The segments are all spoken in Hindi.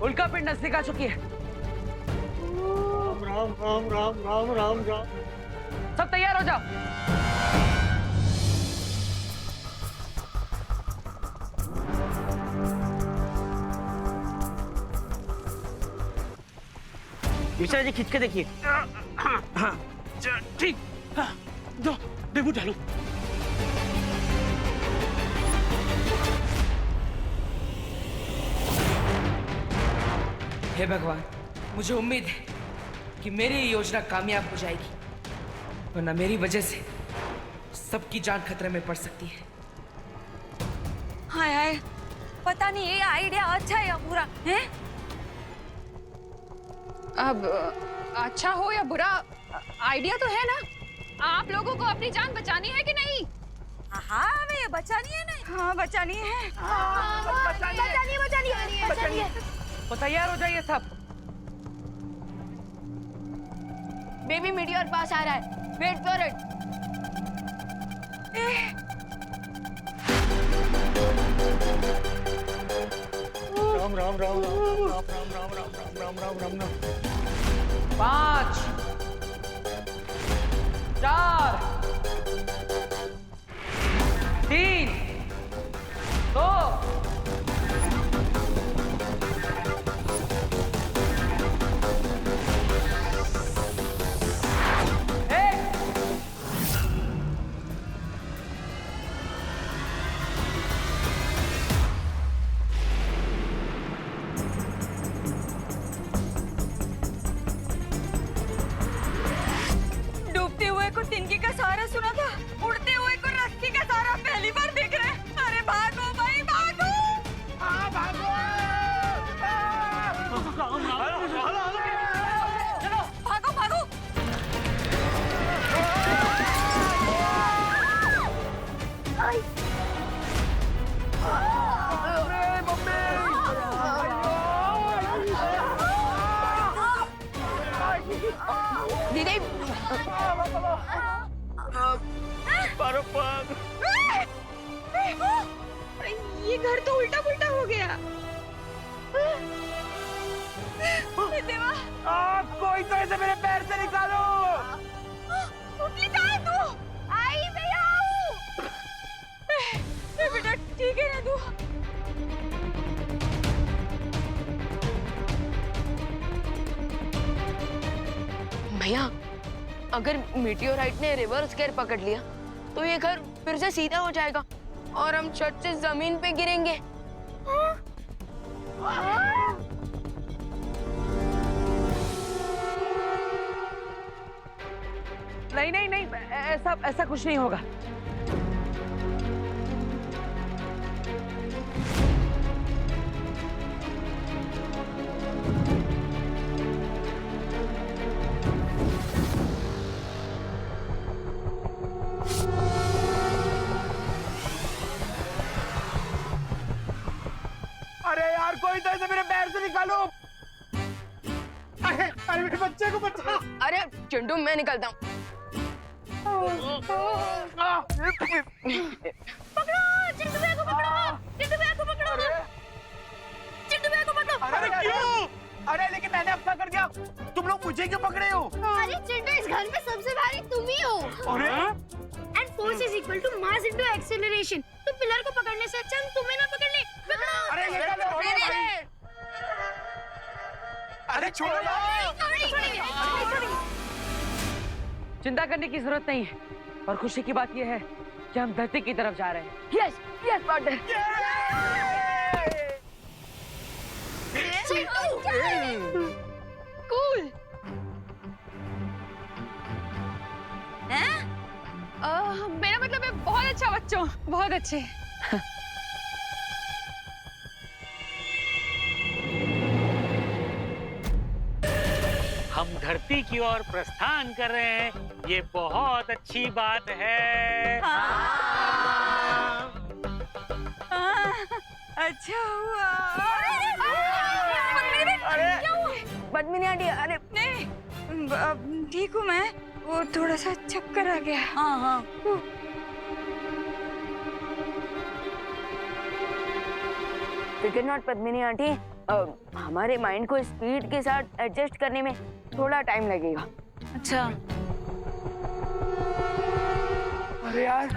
उल्का पिंड नजदीक आ चुकी है। राम राम राम राम राम राम। सब तैयार हो जाओ। विशाल जी खींच के देखिए। हाँ ठीक। हाँ, दो डेबू डालो। हे भगवान, मुझे उम्मीद है कि मेरी ये योजना कामयाब हो जाएगी, वरना मेरी वजह से सबकी जान खतरे में पड़ सकती है। हाय हाय, पता नहीं ये आइडिया अच्छा है या बुरा है। अब अच्छा हो या बुरा, आइडिया तो है ना। आप लोगों को अपनी जान बचानी है कि नहीं? हाँ हमें ये बचानी है नहीं। हाँ बचानी है। बचानी है। तो तैयार हो जाइए सब। बेबी मीटियोर पास आ रहा है, wait for it. Ram Ram Ram Ram Ram Ram Ram Ram Ram Ram Ram. 5 4 3 2 डूबते हुए को तिनके का सहारा सुना था, उड़ते हुए को रस्सी का सहारा पहली बार देख रहे हैं। अरे भागो भाई भागो। हाँ भागो। चलो भागो भागो। दीदी ये घर तो उल्टा पुल्टा हो गया। देवा कोई तो ऐसे मेरे पैर से निकालो। कहाँ है तू? आई मैं आऊँ। बेटा ठीक है ना तू? भैया, अगर मीटियोराइट ने रिवर्स गियर पकड़ लिया तो ये घर फिर से सीधा हो जाएगा और हम छत से जमीन पे गिरेंगे। नहीं नहीं नहीं, ऐसा ऐसा कुछ नहीं होगा। अरे यार, कोई तो ऐसे मेरे पैर से निकालो। अरे अरे मेरे बच्चे को बचाओ। अरे चिंटू, मैं निकलता हूँ। पकड़ो चिंटू भैया को पकड़ो। चिंटू भैया को पकड़ो। चिंटू भैया को पकड़ो। अरे क्यों? अरे लेकिन मैंने अपना कर दिया, तुम लोग मुझे क्यों पकड़े हो? अरे चिंटू, इस घर में सबसे भारी तुम ही हो। अरे and force is equal to mass into acceleration. तो पिलर को पकड़ने से अच्छा हम तुम्हें ना पकड़ ले। पकड़ो। अरे अरे छोड़ो यार। चिंता करने की जरूरत नहीं है, और खुशी की बात यह है कि हम धरती की तरफ जा रहे हैं। Yes yes partner. कूल। मेरा मतलब है बहुत अच्छा बच्चों, बहुत अच्छे। हम धरती की ओर प्रस्थान कर रहे हैं, ये बहुत अच्छी बात है। अच्छा हुआ। पद्मिनी आंटी, अरे नहीं अब ठीक हूँ मैं, वो थोड़ा सा चक्कर आ गया। हाँ हाँ। फिकर नॉट पद्मिनी आंटी, हमारे माइंड को स्पीड के साथ एडजस्ट करने में थोड़ा टाइम लगेगा। अच्छा, अरे यार,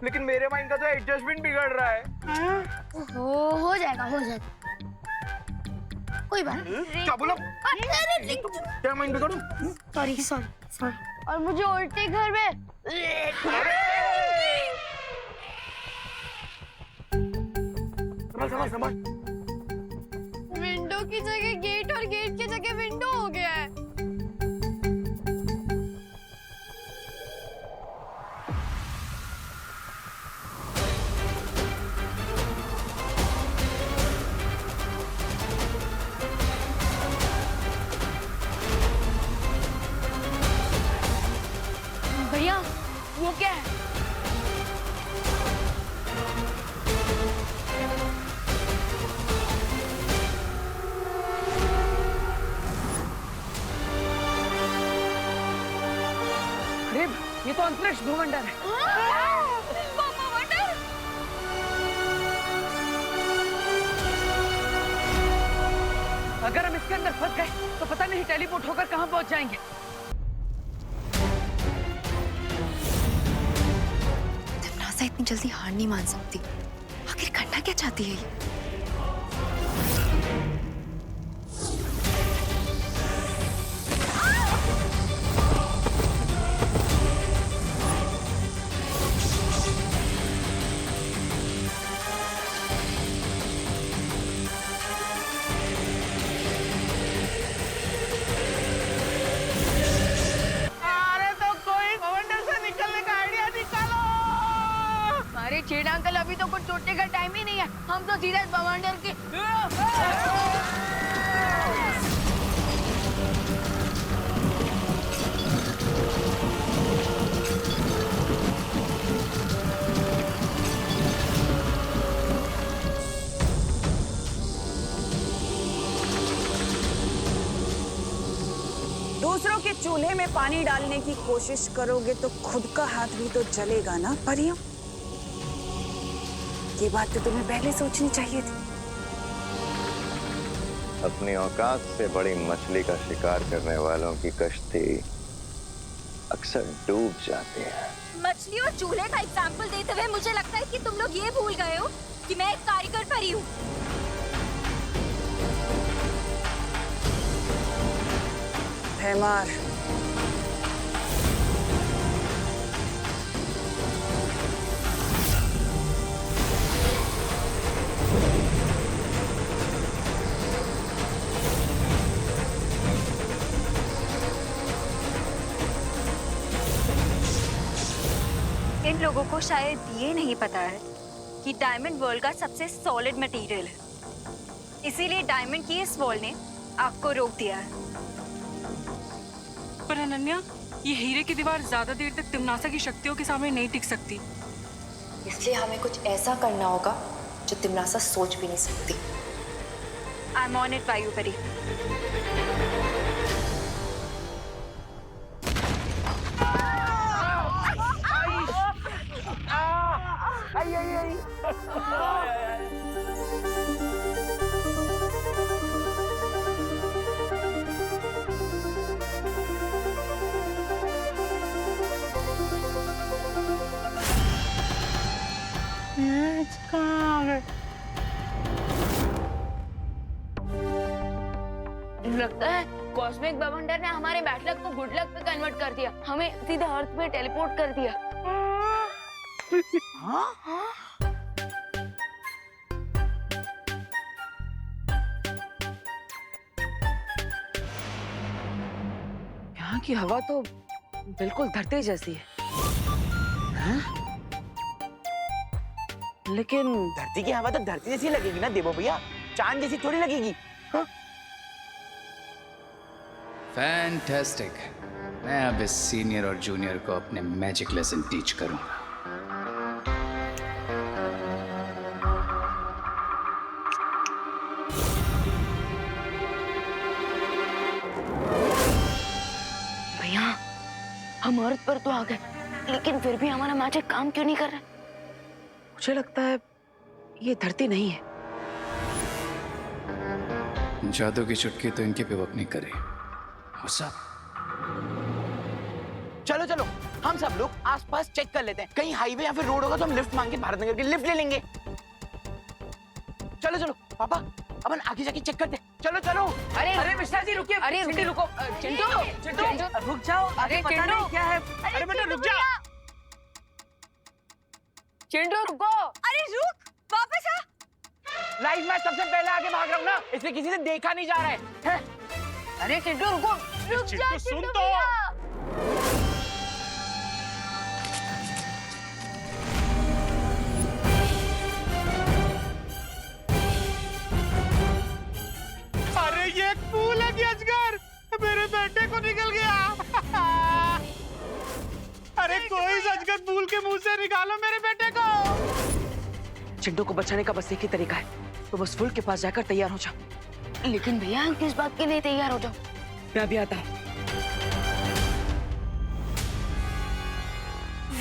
लेकिन मेरे माइंड का तो एडजस्टमेंट बिगड़ रहा है। हो जाएगा कोई बात नहीं। क्या बोला? क्या माइंड बिगड़ूं? सॉरी। और मुझे उल्टे घर में संभाल। विंडो की जगह गेट और गेट की जगह विंडो हो गया है। भैया वो क्या है? अरे ये तो अंतरिक्ष भूमंडल है। अगर हम इसके अंदर फंस गए तो पता नहीं टेलीपोर्ट होकर कहाँ पहुंच जाएंगे। दिमनासा इतनी जल्दी हार नहीं मान सकती। आखिर करना क्या चाहती है ये? अरे छेड़ अंकल, अभी तो कुछ छोटे का टाइम ही नहीं है। हम तो सीधा बवंडर के दूसरों के चूल्हे में पानी डालने की कोशिश करोगे तो खुद का हाथ भी तो जलेगा ना परियों। ये बात तो तुम्हें पहले सोचनी चाहिए थी। अपनी औकात से बड़ी मछली का शिकार करने वालों की कश्ती अक्सर डूब जाती है। मछली और चूल्हे का एग्जाम्पल देते हुए मुझे लगता है कि तुम लोग ये भूल गए हो कि मैं एक कारीगर परी हूँ। भैमार, इन लोगों को शायद ये नहीं पता है कि डायमंड वर्ल्ड का सबसे सॉलिड मटेरियल है, इसीलिए डायमंड की इस वॉल ने आग को रोक दिया है। पर अनन्या, ये हीरे की दीवार ज्यादा देर तक तिमनासा की शक्तियों के सामने नहीं टिक सकती। इसलिए हमें कुछ ऐसा करना होगा जो तिमनासा सोच भी नहीं सकती। आई एम ऑन इट वायु परी। लगता है कॉस्मिक बवंडर ने हमारे बैड लक को गुड लक पे कन्वर्ट कर दिया। हमें सीधा अर्थ पे टेलीपोर्ट कर दिया। यहाँ की हवा तो बिल्कुल धरती जैसी है। हाँ? लेकिन धरती की हवा तो धरती जैसी लगेगी ना देवो भैया, चांद जैसी थोड़ी लगेगी। फैंटास्टिक। मैं अब इस सीनियर और जूनियर को अपने मैजिक लेसन टीच करूंगा। भैया, हम अर्थ पर तो आ गए, लेकिन फिर भी हमारा मैजिक काम क्यों नहीं कर रहा? मुझे लगता है ये धरती नहीं है। जादू की चुटकी तो इनके पे वर्क नहीं करे। वो सब चलो चलो, हम सब लोग आसपास चेक कर लेते हैं, कहीं हाईवे या फिर रोड होगा तो हम लिफ्ट मांग के भारत नगर की लिफ्ट ले लेंगे। चलो चलो पापा, अपन आगे जाके चेक करते हैं। चलो चलो। अरे मिश्रा जी रुकिए। अरे चिंटू रुको। चिंटू रुक जाओ। अरे पता चिंटू, नहीं क्या है। अरे बेटा रुक जा। चिंटू रुको। अरे रुक, वापस आ। लाइव मैच सबसे पहले आगे भाग रहा हूँ ना, इसलिए किसी से देखा नहीं जा रहा है। अरे चिंटू रुको। रुक जा सुन चिंटू तो। भैया। अरे ये फूल है कि अजगर मेरे बेटे को निकल गया। अरे कोई अजगर फूल के मुंह से निकालो मेरे बेटे को। चिंटू को बचाने का बस एक ही तरीका है, तो बस फुल के पास जाकर तैयार हो जाओ। लेकिन भैया किस बात के लिए तैयार हो जाओ? मैं अभी आता हूँ।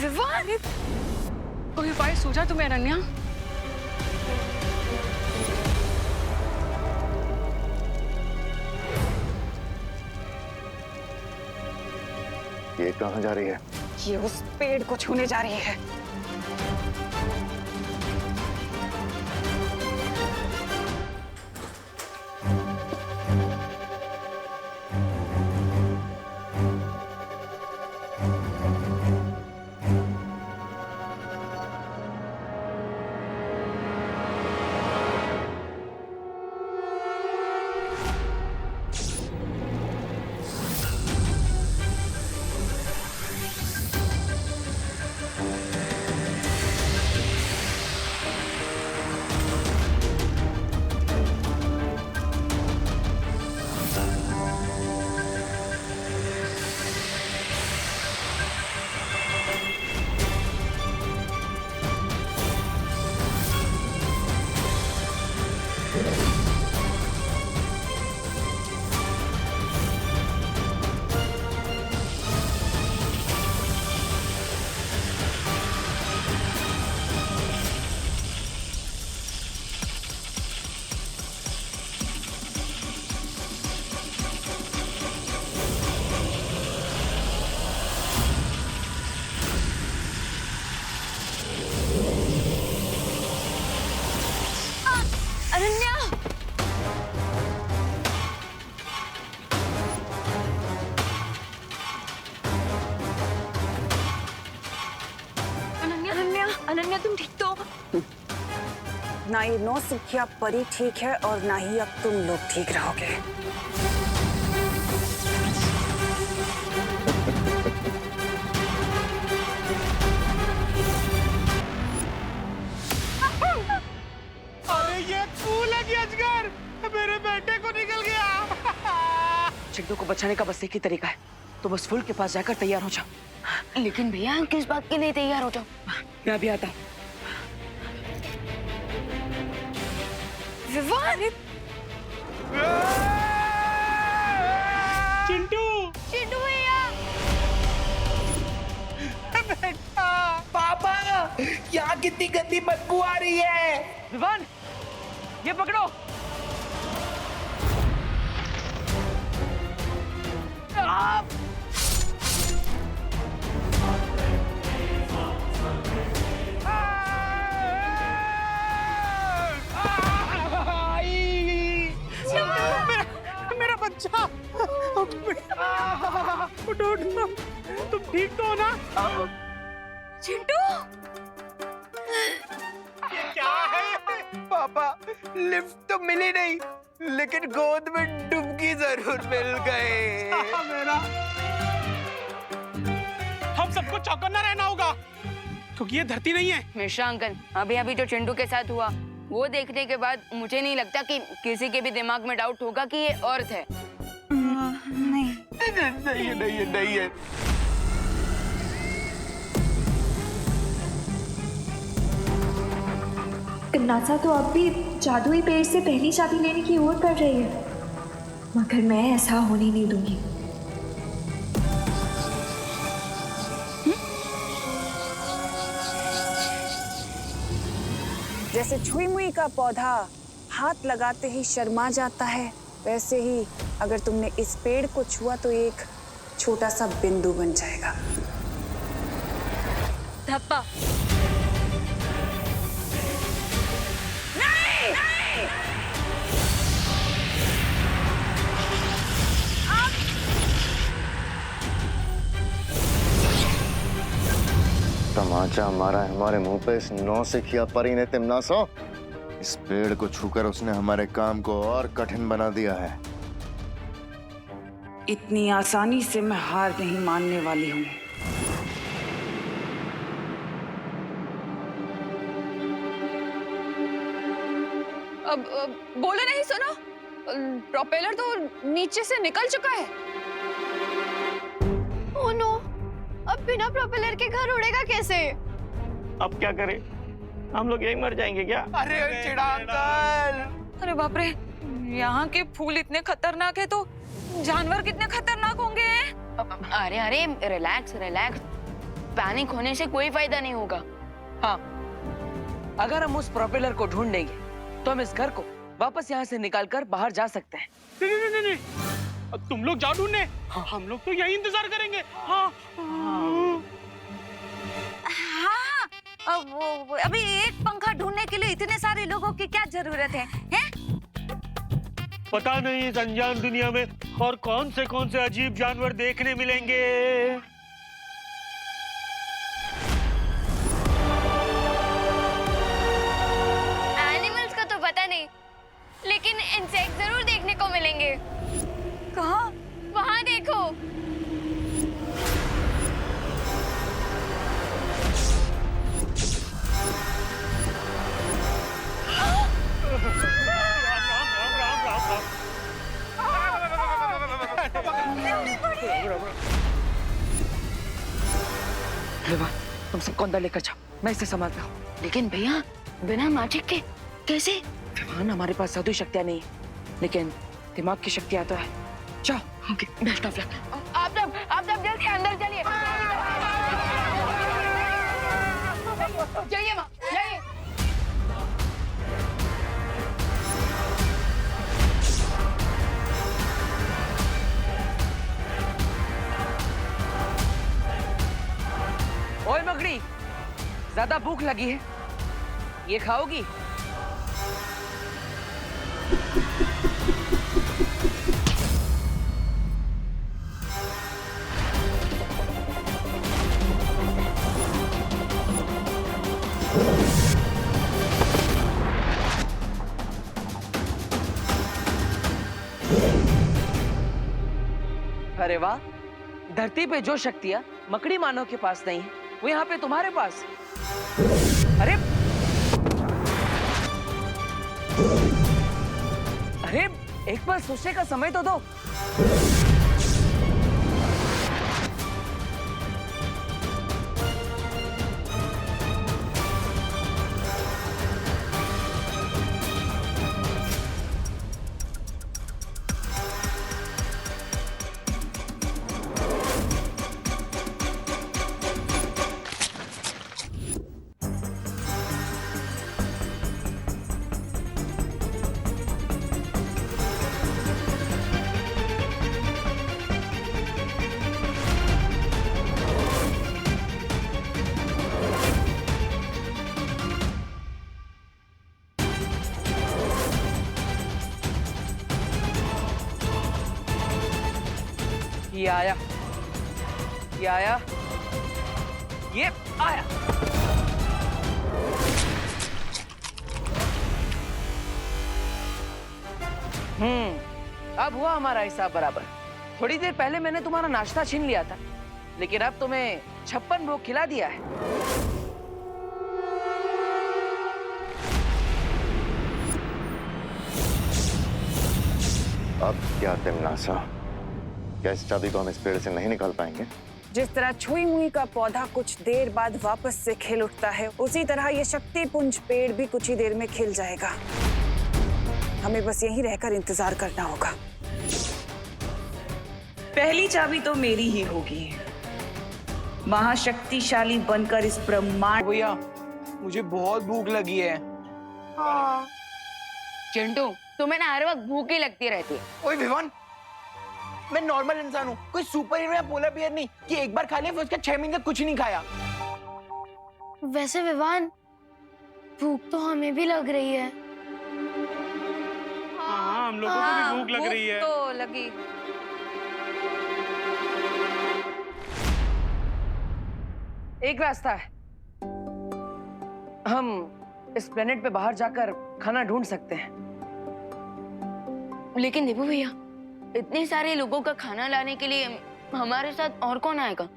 विवान, कोई उपाय सोचा तुम्हें अनन्या? ये कहाँ जा रही है? ये उस पेड़ को छूने जा रही है। अनन्या, अनन्या, अनन्या तुम ठीक तो? ना ये नौसिखिया परी ठीक है और ना ही अब तुम लोग ठीक रहोगे। अरे ये फूल है कि अजगर मेरे बेटे को निकल गया। चिंटू को बचाने का बस एक ही तरीका है, तो बस फुल के पास जाकर तैयार हो जाओ। लेकिन भैया किस बात के लिए तैयार हो जाओ? मैं अभी आता हूँ। विवान, चिंटू चिंटू भैया, बेटा। पापा, यहाँ कितनी गंदी बदबू आ रही है। विवान, ये पकड़ो। आप मेरा बच्चा। उठ तुम ठीक तो हो ना? चिंटू क्या है? पापा, लिफ्ट तो मिली नहीं, लेकिन गोद में डुबकी जरूर मिल गए। मेरा हम सबको चौकन्ना रहना होगा, क्योंकि ये धरती नहीं है। मिश्रा अंकल, अभी अभी जो चिंटू के साथ हुआ वो देखने के बाद मुझे नहीं लगता कि किसी के भी दिमाग में डाउट होगा कि ये अर्थ है। नहीं है। नासा तो अब भी जादुई पेड़ से पहली चाबी लेने की ओर बढ़ रही है, मगर मैं ऐसा होने नहीं दूंगी। जैसे छुई मुई का पौधा हाथ लगाते ही शर्मा जाता है, वैसे ही अगर तुमने इस पेड़ को छुआ तो एक छोटा सा बिंदु बन जाएगा। धप्पा। नहीं! नहीं! तमाचा मारा है हमारे मुंह पे इस नौसिखिया परी ने तिमनासो। इस पेड़ को छूकर उसने हमारे काम को और कठिन बना दिया है। इतनी आसानी से मैं हार नहीं मानने वाली हूँ। अब बोले नहीं सुनो, प्रोपेलर तो नीचे से निकल चुका है। ओह नो, अब बिना प्रोपेलर के घर उड़ेगा कैसे? अब क्या करें? हम लोग यहीं मर जाएंगे क्या? अरे चिड़ा अंकल। अरे बाप रे, यहाँ के फूल इतने खतरनाक है तो जानवर कितने खतरनाक होंगे। अरे अरे रिलैक्स रिलैक्स, पैनिक होने से कोई फायदा नहीं होगा। हाँ, अगर हम उस प्रोपेलर को ढूंढ लेंगे तो हम इस घर को वापस यहाँ से निकालकर बाहर जा सकते हैं। नहीं, अब तुम लोग जाओ ढूंढने, हम लोग तो यही इंतजार करेंगे। हाँ। अभी एक पंखा ढूंढने के लिए इतने सारे लोगों की क्या जरूरत है? हैं? पता नहीं इस अनजान दुनिया में और कौन से अजीब जानवर देखने मिलेंगे। एनिमल्स का तो पता नहीं, लेकिन इंसेक्ट जरूर देखने को मिलेंगे। कहाँ? वहाँ देखो। तुम सबको अंदर लेकर जाओ, मैं इसे संभालता हूँ। लेकिन भैया बिना मैजिक के कैसे? विमान, हमारे पास जादुई शक्तियाँ नहीं है, लेकिन दिमाग की शक्तियाँ तो है। जाओ। Okay, best of luck. आप सब जल्दी अंदर चलिए। जाइए माँ, जाइए। ओए मगड़ी, ज्यादा भूख लगी है, ये खाओगी? अरे वाह, धरती पे जो शक्तियां मकड़ी मानव के पास नहीं है, वो यहाँ पे तुम्हारे पास। अरे एक बार सोचने का समय तो दो। ये आया, ये आया, ये आया। अब हुआ हमारा हिसाब बराबर। थोड़ी देर पहले मैंने तुम्हारा नाश्ता छीन लिया था, लेकिन अब तुम्हें 56 भोग खिला दिया है। अब क्या तिमनासा, क्या इस चाबी को हम इस पेड़ से नहीं निकाल पाएंगे? जिस तरह छुई मुई का पौधा कुछ देर बाद वापस से खिल उठता है, उसी तरह ये शक्ति पुंज पेड़ भी कुछ ही देर में खिल जाएगा। हमें बस यहीं रहकर इंतजार करना होगा। पहली चाबी तो मेरी ही होगी, महाशक्तिशाली बनकर इस ब्रह्मांड। भैया मुझे बहुत भूख लगी है। चिंटू, तुम्हें ना हर वक्त भूख ही लगती रहती है। ओए विवान, मैं नॉर्मल इंसान हूँ, कोई सुपर हीरो या पोलर बियर नहीं कि एक बार खा लिया फिर उसका 6 महीने तक कुछ नहीं खाया। वैसे विवान, भूख तो हमें भी लग रही है। हाँ, हम लोगों को भी भूख लग रही है। तो लगी। एक रास्ता है, हम इस प्लेनेट पे बाहर जाकर खाना ढूंढ सकते हैं। लेकिन देबू भैया, इतने सारे लोगों का खाना लाने के लिए हमारे साथ और कौन आएगा?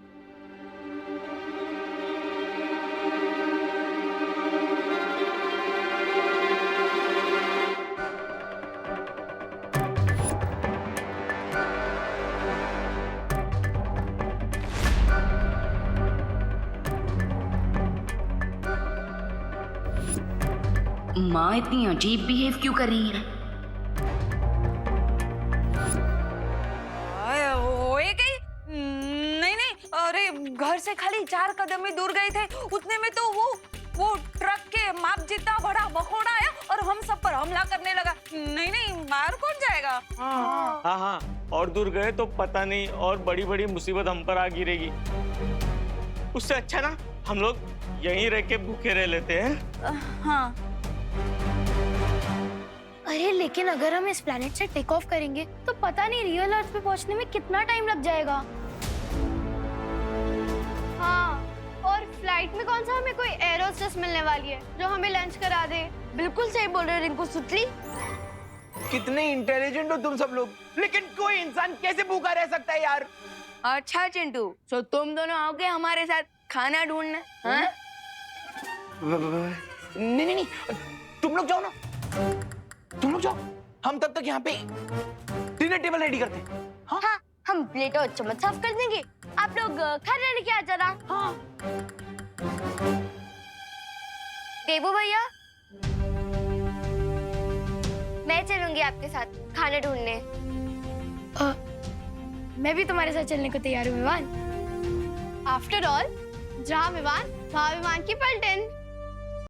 माँ इतनी अजीब बिहेव क्यों कर रही है? होए गई? नहीं नहीं, अरे घर से खाली 4 कदम ही दूर गए थे, उतने में तो वो ट्रक के माप जितना बड़ा मकोड़ा आया और हम सब पर हमला करने लगा। नहीं नहीं, बाहर कौन जाएगा? हाँ, और दूर गए तो पता नहीं और बड़ी बड़ी मुसीबत हम पर आ गिरेगी। उससे अच्छा ना हम लोग यहीं रह के भूखे रह लेते हैं। हाँ। अरे लेकिन अगर हम इस प्लेनेट से टेक ऑफ करेंगे तो पता नहीं रियल अर्थ पे पहुंचने में कितना टाइम लग जाएगा। हाँ, और फ्लाइट में कौन सा हमें कोई एयर होस्टेस मिलने वाली है जो हमें लंच करा दे। बिल्कुल सही बोल रहे हो रिंकू सुतली। कितने इंटेलिजेंट हो तुम सब लोग, लेकिन कोई इंसान कैसे भूखा रह सकता है यार? अच्छा चिंटू, तो तुम दोनों आओगे हमारे साथ खाना ढूंढने? हाँ? नहीं, तुम लोग जाओ ना, तुम लोग जाओ, हम तब तक यहाँ पे डिनर टेबल रेडी करते हैं। हाँ, हम प्लेट और चम्मच साफ कर देंगे, आप लोग खाना लेके आ जाना। हाँ। देबू भैया, मैं चलूंगी आपके साथ खाना ढूंढने। मैं भी तुम्हारे साथ चलने को तैयार हूँ विवान। आफ्टर ऑल, जहाँ विवान वहाँ विमान की पलटन।